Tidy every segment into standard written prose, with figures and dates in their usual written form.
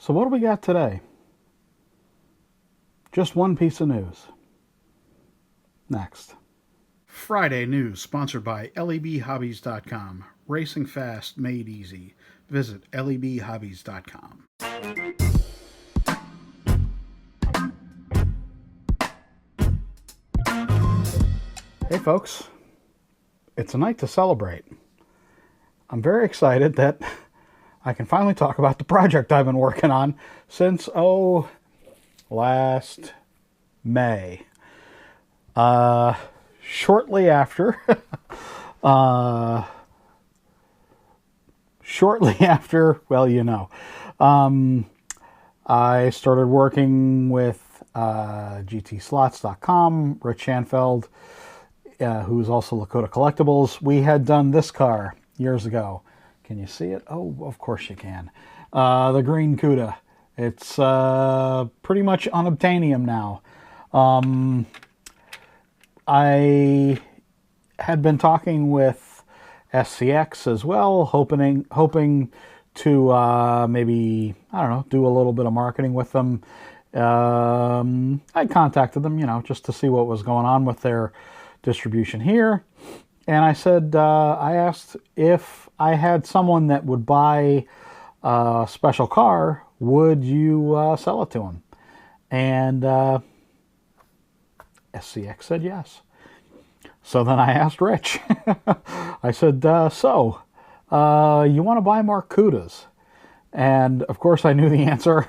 So what do we got today? Just one piece of news. Next. Friday news sponsored by lebhobbies.com. Racing fast, made easy. Visit lebhobbies.com. Hey folks, it's a night to celebrate. I'm very excited that I can finally talk about the project I've been working on since, last May. Shortly after, well, I started working with GTSlots.com, Rich Schanfeld, who's also Lakota Collectibles. We had done this car years ago. Can you see it? Oh, of course you can. The green Cuda. It's pretty much unobtainium now. I had been talking with SCX as well, hoping to maybe, I don't know, do a little bit of marketing with them. I contacted them, just to see what was going on with their distribution here. And I said, I asked if I had someone that would buy a special car, would you sell it to him? And SCX said yes. So then I asked Rich. I said, you want to buy more Cudas? And of course I knew the answer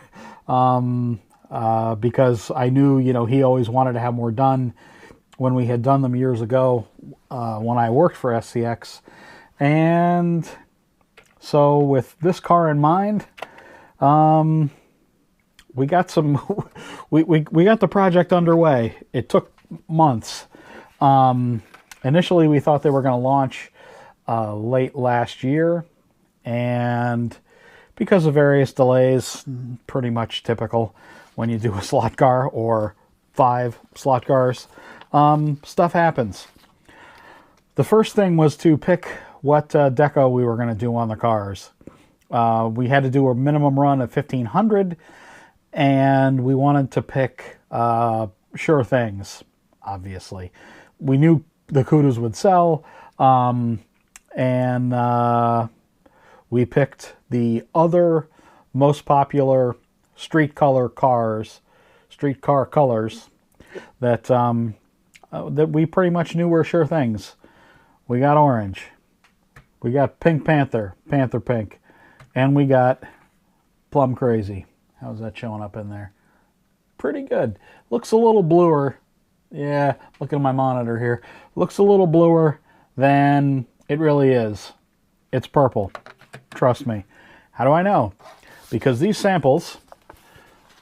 because I knew, he always wanted to have more done when we had done them years ago when I worked for SCX. And so with this car in mind, we got we got the project underway. It took months. Initially we thought they were going to launch late last year, and because of various delays, pretty much typical when you do a slot car or 5 slot cars, stuff happens. The first thing was to pick what deco we were going to do on the cars. We had to do a minimum run of 1,500, and we wanted to pick sure things, obviously. We knew the Cudas would sell, and we picked the other most popular street car colors that that we pretty much knew were sure things. We got orange, we got Pink Panther Pink, and we got Plum Crazy. How's that showing up in there? Pretty good. Looks a little bluer. Yeah, look at my monitor here. Looks a little bluer than it really is. It's purple. Trust me. How do I know? Because these samples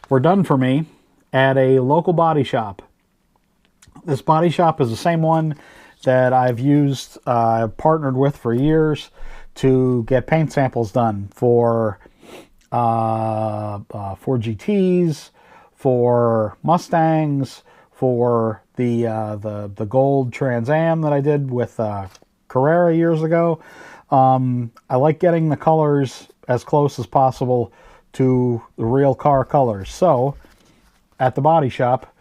were done for me at a local body shop. This body shop is the same one that I've used, partnered with for years to get paint samples done for GTs, for Mustangs, for the gold Trans Am that I did with Carrera years ago. I like getting the colors as close as possible to the real car colors. So at the body shop,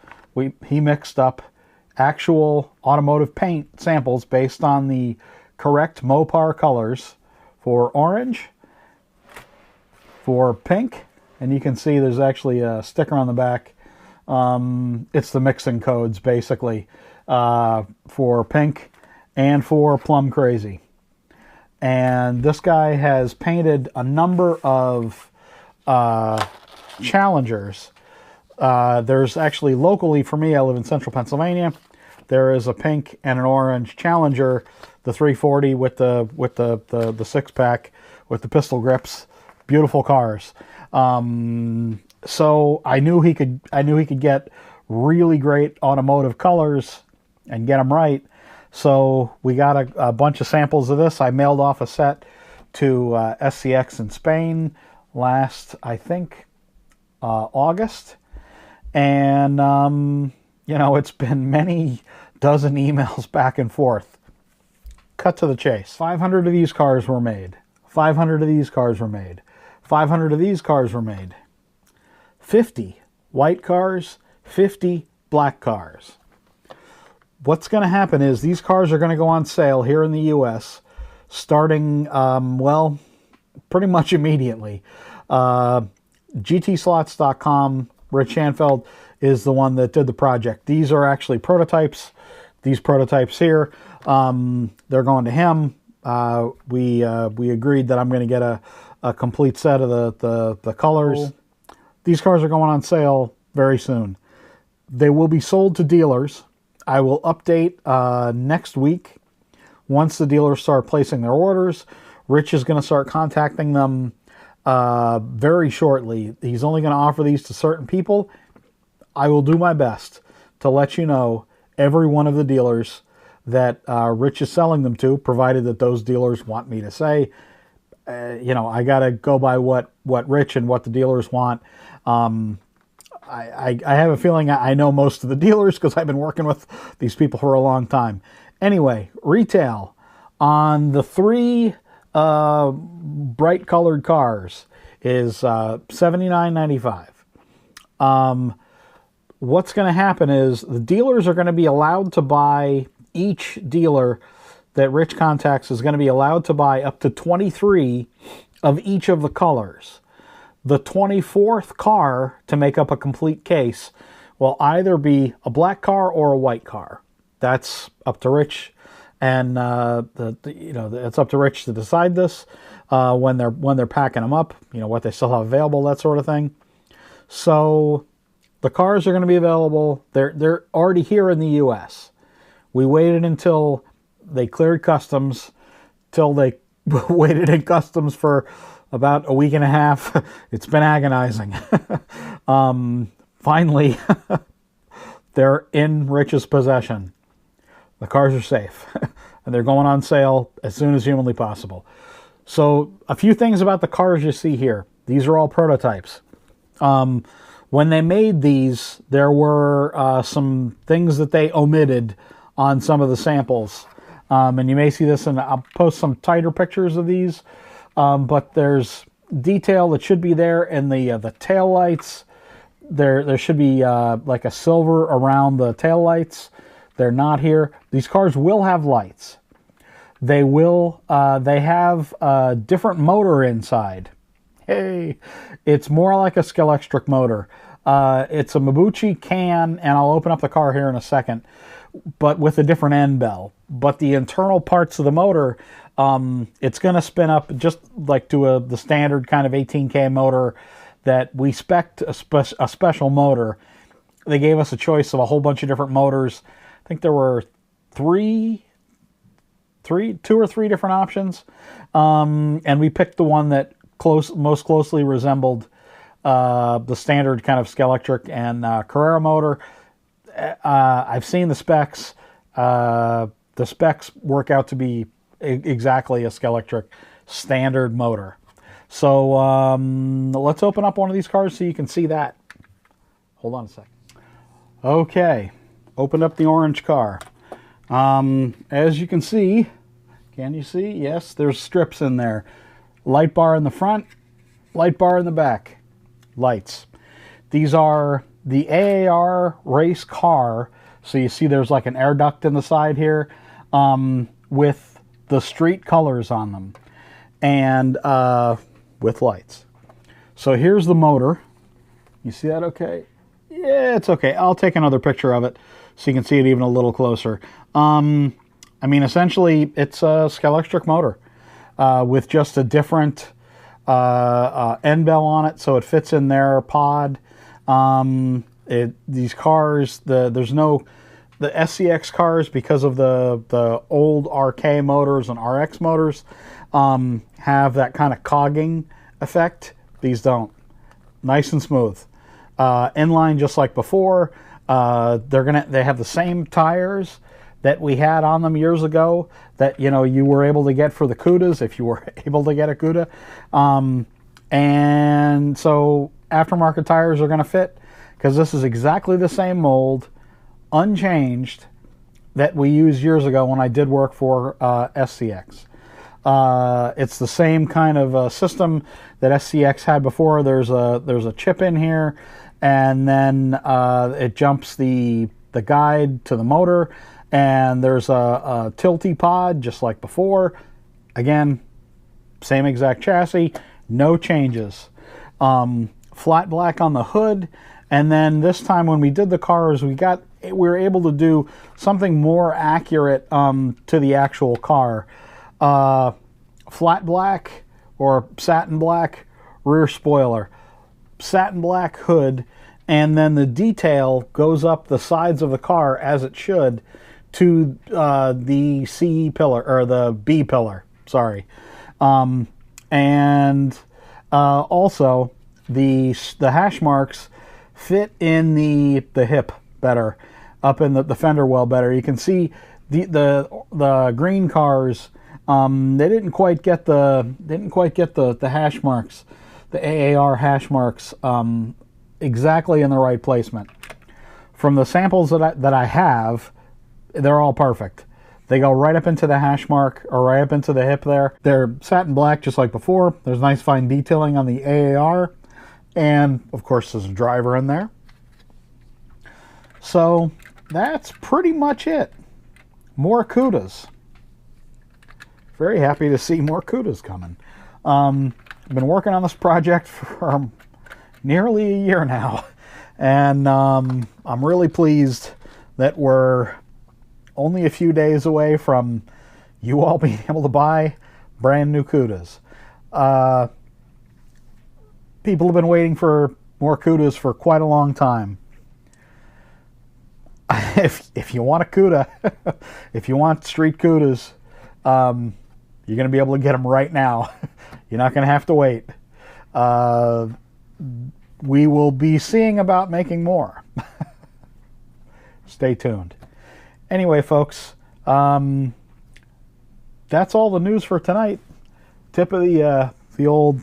he mixed up actual automotive paint samples based on the correct Mopar colors for orange, for pink, and you can see there's actually a sticker on the back. It's the mixing codes basically for pink and for Plum Crazy. And this guy has painted a number of Challengers. There's actually locally for me, I live in central Pennsylvania, there is a pink and an orange Challenger, the 340 with the six-pack with the pistol grips. Beautiful cars. So I knew he could get really great automotive colors and get them right. So we got a bunch of samples of this. I mailed off a set to SCX in Spain last, I think, August. And, it's been many dozen emails back and forth. Cut to the chase. 500 of these cars were made. 500 of these cars were made. 500 of these cars were made. 50 white cars, 50 black cars. What's going to happen is these cars are going to go on sale here in the U.S. starting, well, pretty much immediately. GTslots.com, Rich Shanfeld is the one that did the project. These are actually prototypes. These prototypes here, they're going to him. We agreed that I'm going to get a complete set of the colors. These cars are going on sale very soon. They will be sold to dealers. I will update next week. Once the dealers start placing their orders, Rich is going to start contacting them very shortly. He's only going to offer these to certain people. I will do my best to let you know every one of the dealers that Rich is selling them to, provided that those dealers want me to say. You know, I got to go by what Rich and what the dealers want. I have a feeling I know most of the dealers because I've been working with these people for a long time. Anyway, retail on the 3 bright colored cars is $79.95. What's going to happen is the dealers are going to be allowed to buy, each dealer that Rich contacts is going to be allowed to buy up to 23 of each of the colors. The 24th car to make up a complete case will either be a black car or a white car. That's up to Rich, and it's up to Rich to decide this when they're packing them up. You know, what they still have available, that sort of thing. So the cars are going to be available. They're already here in the U.S. We waited until they cleared customs, till they waited in customs for about a week and a half. It's been agonizing. Finally, they're in Rich's possession. The cars are safe, and they're going on sale as soon as humanly possible. So a few things about the cars you see here. These are all prototypes. When they made these, there were some things that they omitted on some of the samples. And you may see this, and I'll post some tighter pictures of these. But there's detail that should be there in the tail lights. There should be like a silver around the tail lights. They're not here. These cars will have lights. They have a different motor inside. Hey, it's more like a Scalextric motor. It's a Mabuchi can, and I'll open up the car here in a second, but with a different end bell. But the internal parts of the motor, it's going to spin up just like to the standard kind of 18K motor that we spec'd a special motor. They gave us a choice of a whole bunch of different motors. I think there were two or three different options, and we picked the one that most closely resembled the standard kind of Scalextric and Carrera motor. I've seen the specs. The specs work out to be exactly a Scalextric standard motor. So let's open up one of these cars so you can see that. Hold on a second. Okay, open up the orange car. As you can see, Yes, there's strips in there. Light bar in the front, light bar in the back. Lights. These are the AAR race car. So you see there's like an air duct in the side here with the street colors on them and with lights. So here's the motor. You see that okay? Yeah, it's okay. I'll take another picture of it so you can see it even a little closer. I mean, essentially, it's a Scalextric motor with just a different end bell on it, so it fits in their pod. These cars, the SCX cars, because of the old RK motors and RX motors, have that kind of cogging effect. These don't. Nice and smooth. Inline just like before. They have the same tires that we had on them years ago that you were able to get for the Cudas if you were able to get a Cuda. And so aftermarket tires are going to fit because this is exactly the same mold, unchanged, that we used years ago when I did work for SCX. It's the same kind of system that SCX had before. There's a chip in here, and then it jumps the guide to the motor, and there's a tilty pod just like before. Again, same exact chassis, no changes. Flat black on the hood, and then this time when we did the cars, we were able to do something more accurate to the actual car. Flat black or satin black rear spoiler, satin black hood, and then the detail goes up the sides of the car as it should to the C pillar, or the B pillar, sorry. And also the hash marks fit in the hip better, up in the fender well better. You can see the green cars, they didn't quite get the hash marks, the AAR hash marks, exactly in the right placement. From the samples that I have, they're all perfect. They go right up into the hash mark, or right up into the hip there. They're satin black just like before. There's nice fine detailing on the AAR, and of course there's a driver in there. So that's pretty much it. More Cudas. Very happy to see more Cudas coming. I've been working on this project for nearly a year now, and I'm really pleased that we're only a few days away from you all being able to buy brand new Cudas. People have been waiting for more Cudas for quite a long time. If you want a Cuda, if you want street Cudas, you're going to be able to get them right now. You're not going to have to wait. We will be seeing about making more. Stay tuned. Anyway, folks, that's all the news for tonight. Tip of the old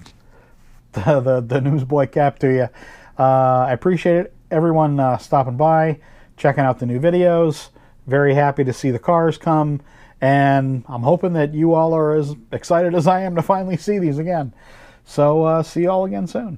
the newsboy cap to you. I appreciate it. Everyone stopping by, checking out the new videos. Very happy to see the cars come, and I'm hoping that you all are as excited as I am to finally see these again. So see you all again soon.